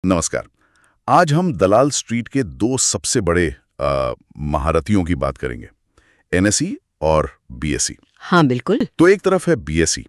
नमस्कार। आज हम दलाल स्ट्रीट के दो सबसे बड़े महारथियों की बात करेंगे, एनएसई और बीएसई। हाँ बिल्कुल। तो एक तरफ है बीएसई,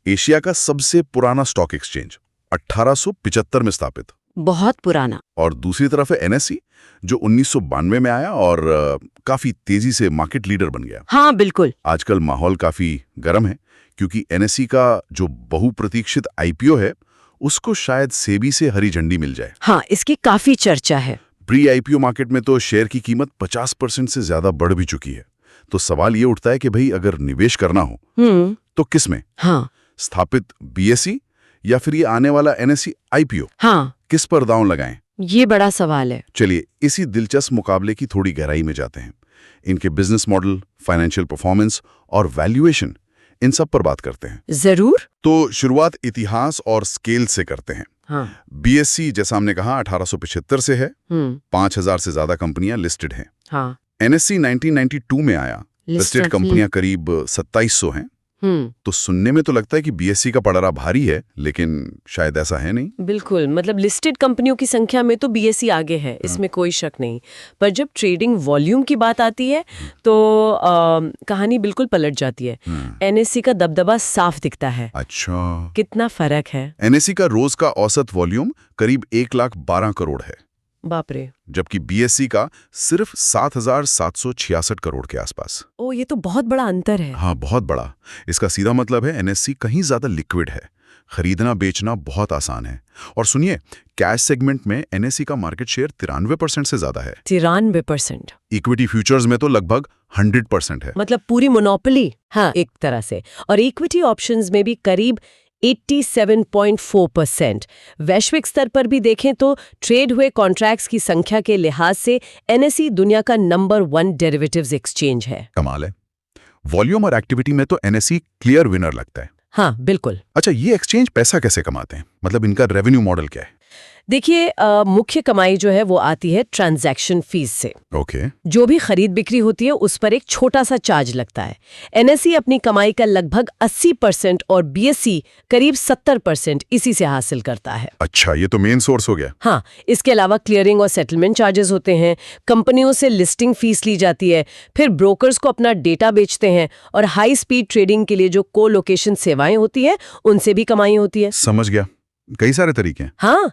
एशिया का सबसे पुराना स्टॉक एक्सचेंज, 1875 में स्थापित। बहुत पुराना। और दूसरी तरफ है एनएसई, जो 1992 में आया और काफी तेजी से मार्केट लीडर बन गया। हाँ बिल्कुल। आजकल माहौल काफी गर्म है क्योंकि एनएसई का जो बहुप्रतीक्षित आईपीओ है उसको शायद सेबी से हरी झंडी मिल जाए। हाँ, इसकी काफी चर्चा है। प्री आईपीओ मार्केट में तो शेयर की कीमत 50% से ज्यादा बढ़ भी चुकी है। तो सवाल ये उठता है कि भाई अगर निवेश करना हो तो किस में? हाँ। स्थापित बीएसई या फिर ये आने वाला एनएसई आईपीओ? हाँ, किस पर दांव लगाएं? ये बड़ा सवाल है। चलिए इसी दिलचस्प मुकाबले की थोड़ी गहराई में जाते हैं। इनके बिजनेस मॉडल, फाइनेंशियल परफॉर्मेंस और वैल्यूएशन, इन सब पर बात करते हैं। जरूर। तो शुरुआत इतिहास और स्केल से करते हैं। हाँ। बीएसई जैसा हमने कहा 1875 से है, 5000 से ज्यादा कंपनियां लिस्टेड हैं। हाँ। एनएसई 1992 में आया, लिस्टेड कंपनियां करीब 2700 हैं। तो सुनने में तो लगता है कि बीएसई का पड़ारा भारी है, लेकिन शायद ऐसा है नहीं। बिल्कुल, मतलब लिस्टेड कंपनियों की संख्या में तो बीएसई आगे है, इसमें कोई शक नहीं। पर जब ट्रेडिंग वॉल्यूम की बात आती है तो कहानी बिल्कुल पलट जाती है। एनएसई का दबदबा साफ दिखता है। अच्छा, कितना फर्क है? एनएसई का रोज का औसत वॉल्यूम करीब 1,12 करोड़ है, बाप रे। जबकि बीएसई का सिर्फ 7,766 करोड़ के आसपास। ओ, ये तो बहुत बड़ा अंतर है। हाँ, बहुत बड़ा। इसका सीधा मतलब है एनएसई कहीं ज्यादा लिक्विड है, खरीदना बेचना बहुत आसान है। और सुनिए, कैश सेगमेंट में एनएसई का मार्केट शेयर 93% से ज्यादा है। 93%? इक्विटी फ्यूचर्स में तो लगभग 100% है। मतलब पूरी मोनोपोली। हाँ, एक तरह से। और इक्विटी ऑप्शंस में भी करीब 87.4%। वैश्विक स्तर पर भी देखें तो ट्रेड हुए कॉन्ट्रैक्ट्स की संख्या के लिहाज से एनएसई दुनिया का नंबर 1 डेरिवेटिव्स एक्सचेंज है। कमाल है। वॉल्यूम और एक्टिविटी में तो एनएसई क्लियर विनर लगता है। हाँ बिल्कुल। अच्छा, ये एक्सचेंज पैसा कैसे कमाते हैं? मतलब इनका रेवेन्यू मॉडल क्या है? देखिए, मुख्य कमाई जो है वो आती है ट्रांजैक्शन फीस से। ओके। जो भी खरीद बिक्री होती है उस पर एक छोटा सा चार्ज लगता है। एनएसई अपनी कमाई का लगभग 80% और बीएसई करीब 70% इसी से हासिल करता है। अच्छा, ये तो मेन सोर्स हो गया। हाँ, इसके अलावा क्लियरिंग और सेटलमेंट चार्जेस होते हैं, कंपनियों से लिस्टिंग फीस ली जाती है, फिर ब्रोकर्स को अपना डेटा बेचते हैं, और हाई स्पीड ट्रेडिंग के लिए जो को लोकेशन सेवाएं होती है उनसे भी कमाई होती है। समझ गया, कई सारे तरीके हैं। हाँ,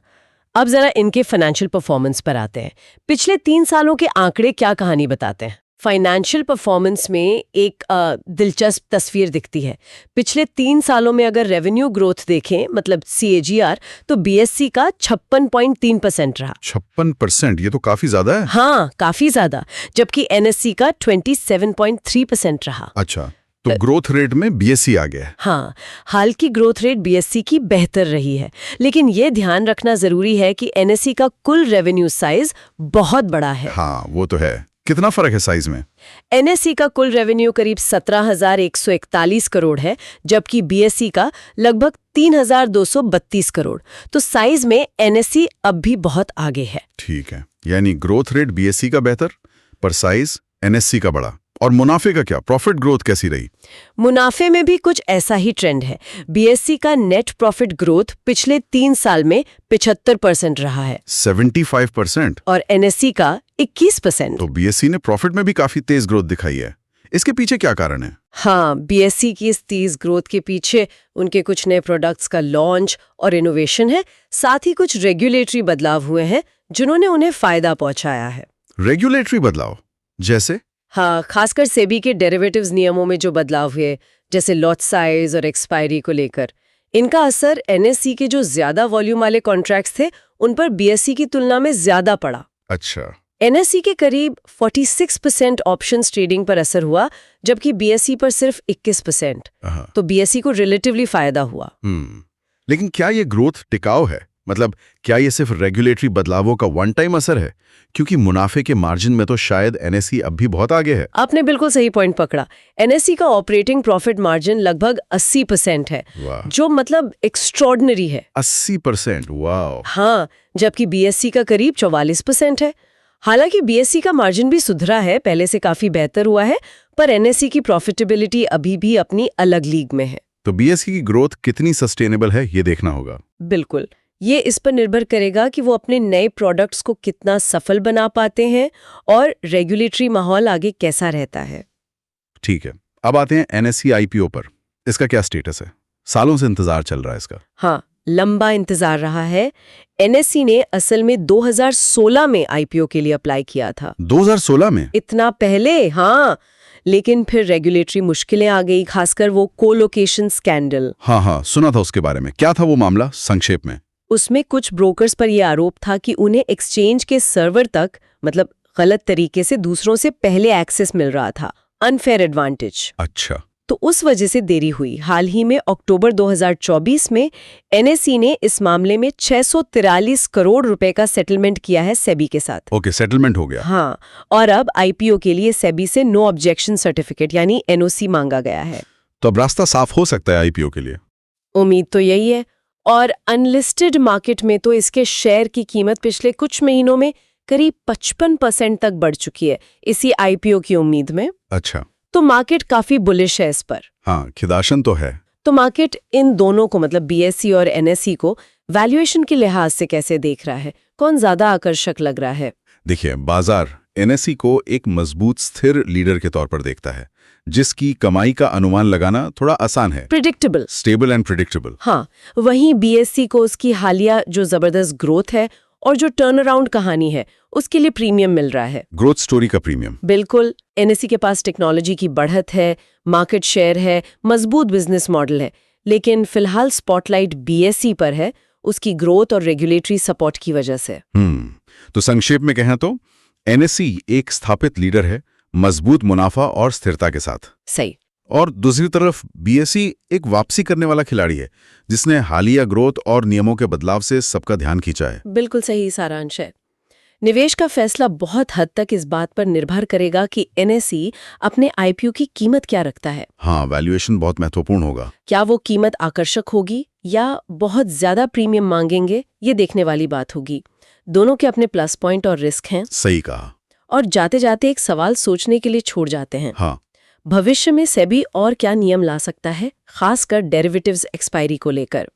अब जरा इनके फाइनेंशियल परफॉर्मेंस पर आते हैं। पिछले 3 सालों के आंकड़े क्या कहानी बताते हैं? फाइनेंशियल परफॉर्मेंस में एक दिलचस्प तस्वीर दिखती है। पिछले 3 सालों में अगर रेवेन्यू ग्रोथ देखें, मतलब CAGR, तो बीएसई का 56.3% रहा। 56%? ये तो काफी ज्यादा है। हाँ, काफी ज्यादा। जबकि एनएसई का 27.3% रहा। अच्छा, तो ग्रोथ रेट में बीएसई आ गया है। हाँ, हाल की ग्रोथ रेट बीएसई की बेहतर रही है, लेकिन ये ध्यान रखना जरूरी है कि एनएसई का कुल रेवेन्यू साइज बहुत बड़ा है। हाँ, वो तो है। कितना फर्क है साइज में? एनएसई का कुल रेवेन्यू करीब 17,141 करोड़ है, जबकि बीएसई का लगभग 3,232 करोड़। तो साइज में एनएसई अब भी बहुत आगे है। ठीक है, यानी ग्रोथ रेट बीएसई का बेहतर, पर साइज एनएसई का बड़ा। और मुनाफे का क्या? प्रॉफिट ग्रोथ कैसी रही? मुनाफे में भी कुछ ऐसा ही ट्रेंड है। बीएसई का नेट प्रॉफिट ग्रोथ पिछले 3 साल में 75% रहा है। 75%? और एनएसई का 21%। तो बीएसई ने प्रॉफिट में भी काफी तेज ग्रोथ दिखाई है। इसके पीछे क्या कारण है? हाँ, बीएसई की इस तेज ग्रोथ के पीछे उनके कुछ नए प्रोडक्ट्स का लॉन्च और इनोवेशन है। साथ ही कुछ रेगुलेटरी बदलाव हुए हैं जिन्होंने उन्हें फायदा पहुंचाया है। रेगुलेटरी बदलाव जैसे? हाँ, खासकर सेबी के डेरिवेटिव्स नियमों में जो बदलाव हुए, जैसे लॉट साइज और एक्सपायरी को लेकर, इनका असर एनएसई के जो ज्यादा वॉल्यूम वाले कॉन्ट्रैक्ट्स थे उन पर बीएसई की तुलना में ज्यादा पड़ा। अच्छा। एनएसई के करीब 46% ऑप्शंस ट्रेडिंग पर असर हुआ, जबकि बीएसई पर सिर्फ 21%। तो बीएसई को रिलेटिवली फायदा हुआ। लेकिन क्या ये ग्रोथ टिकाऊ है? मतलब क्या ये सिर्फ रेगुलेटरी बदलावों का वन टाइम असर है? क्योंकि मुनाफे के मार्जिन में तो शायद एनएसई अब भी बहुत आगे है। आपने बिल्कुल सही पॉइंट पकड़ा। एनएसई का ऑपरेटिंग प्रॉफिट मार्जिन लगभग 80% है, जो मतलब एक्स्ट्रॉर्डिनरी है। 80%? वाह। हाँ, जबकि बीएसई का करीब 44% है। हालांकि बीएसई का मार्जिन भी सुधरा है, पहले से काफी बेहतर हुआ है, पर एनएसई की प्रॉफिटेबिलिटी अभी भी अपनी अलग लीग में है। तो बीएसई की ग्रोथ कितनी सस्टेनेबल है, ये देखना होगा। बिल्कुल, ये इस पर निर्भर करेगा कि वो अपने नए प्रोडक्ट्स को कितना सफल बना पाते हैं और रेगुलेटरी माहौल आगे कैसा रहता है। ठीक है, अब आते हैं एनएसई आईपीओ पर। इसका क्या स्टेटस है? सालों से इंतजार चल रहा है इसका। हाँ, लंबा इंतजार रहा है। एनएसई ने असल में 2016 में आईपीओ के लिए अप्लाई किया था। 2016 में? इतना पहले? हाँ, लेकिन फिर रेगुलेटरी मुश्किलें आ गई, खासकर वो कोलोकेशन स्कैंडल। हाँ, सुना था उसके बारे में। क्या था वो मामला संक्षेप में? उसमें कुछ ब्रोकर्स पर यह आरोप था कि उन्हें एक्सचेंज के सर्वर तक मतलब गलत तरीके से दूसरों से पहले एक्सेस मिल रहा था, अनफेयर एडवांटेज। अच्छा। तो उस वजह से देरी हुई। हाल ही में अक्टूबर 2024 में एनएसई ने इस मामले में 643 करोड़ रुपए का सेटलमेंट किया है सेबी के साथ। ओके, सेटलमेंट हो गया। हाँ, और अब आईपीओ के लिए सेबी से नो ऑब्जेक्शन सर्टिफिकेट यानी एनओसी मांगा गया है। तो अब रास्ता साफ हो सकता है आईपीओ के लिए? उम्मीद तो यही है। और अनलिस्टेड मार्केट में तो इसके शेयर की कीमत पिछले कुछ महीनों में करीब 55% तक बढ़ चुकी है इसी आईपीओ की उम्मीद में। अच्छा। तो मार्केट काफी बुलिश है इस पर। हाँ, खिदाशन तो है। तो मार्केट इन दोनों को मतलब बीएसई और एनएसई को वैल्यूएशन के लिहाज से कैसे देख रहा है? कौन ज्यादा आकर्षक लग रहा है? देखिए, बाजार एनएसई को एक मजबूत स्थिर लीडर के तौर पर देखता है, जिसकी कमाई का अनुमान लगाना थोड़ा आसान है। Predictable, stable and predictable. हाँ, वहीं बीएसई को उसकी हालिया जो जबरदस्त ग्रोथ है और जो टर्न अराउंड कहानी है उसके लिए प्रीमियम मिल रहा है। ग्रोथ स्टोरी का प्रीमियम। बिल्कुल। एनएसई के पास टेक्नोलॉजी की बढ़त है, मार्केट शेयर है, मजबूत बिजनेस मॉडल है, लेकिन फिलहाल स्पॉटलाइट बीएसई पर है उसकी ग्रोथ और रेगुलेटरी सपोर्ट की वजह से। तो संक्षेप में कहें तो एनएसई एक स्थापित लीडर है, मजबूत मुनाफा और स्थिरता के साथ। सही। और दूसरी तरफ बीएसई एक वापसी करने वाला खिलाड़ी है, जिसने हालिया ग्रोथ और नियमों के बदलाव से सबका ध्यान खींचा है। बिल्कुल सही सारांश है। निवेश का फैसला बहुत हद तक इस बात पर निर्भर करेगा कि एनएसई अपने आईपीओ की कीमत क्या रखता है। हाँ, वैल्यूएशन बहुत महत्वपूर्ण होगा। क्या वो कीमत आकर्षक होगी या बहुत ज्यादा प्रीमियम मांगेंगे, ये देखने वाली बात होगी। दोनों के अपने प्लस पॉइंट और रिस्क हैं। सही कहा। और जाते जाते एक सवाल सोचने के लिए छोड़ जाते हैं। हाँ, भविष्य में सेबी और क्या नियम ला सकता है, खासकर डेरिवेटिव्स एक्सपायरी को लेकर।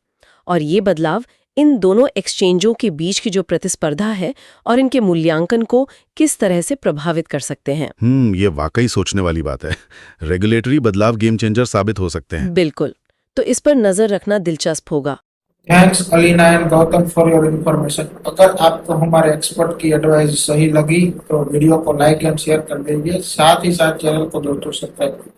और ये बदलाव इन दोनों एक्सचेंजों के बीच की जो प्रतिस्पर्धा है और इनके मूल्यांकन को किस तरह से प्रभावित कर सकते हैं। ये वाकई सोचने वाली बात है। रेगुलेटरी बदलाव गेम चेंजर साबित हो सकते हैं। बिल्कुल। तो इस पर नजर रखना दिलचस्प होगा। Thanks Alina and Gautam for your information. अगर आपको हमारे एक्सपर्ट की एडवाइस सही लगी तो वीडियो को लाइक एंड शेयर कर दीजिए, साथ ही साथ चैनल को दोस्तों सब्सक्राइब कर दीजिए।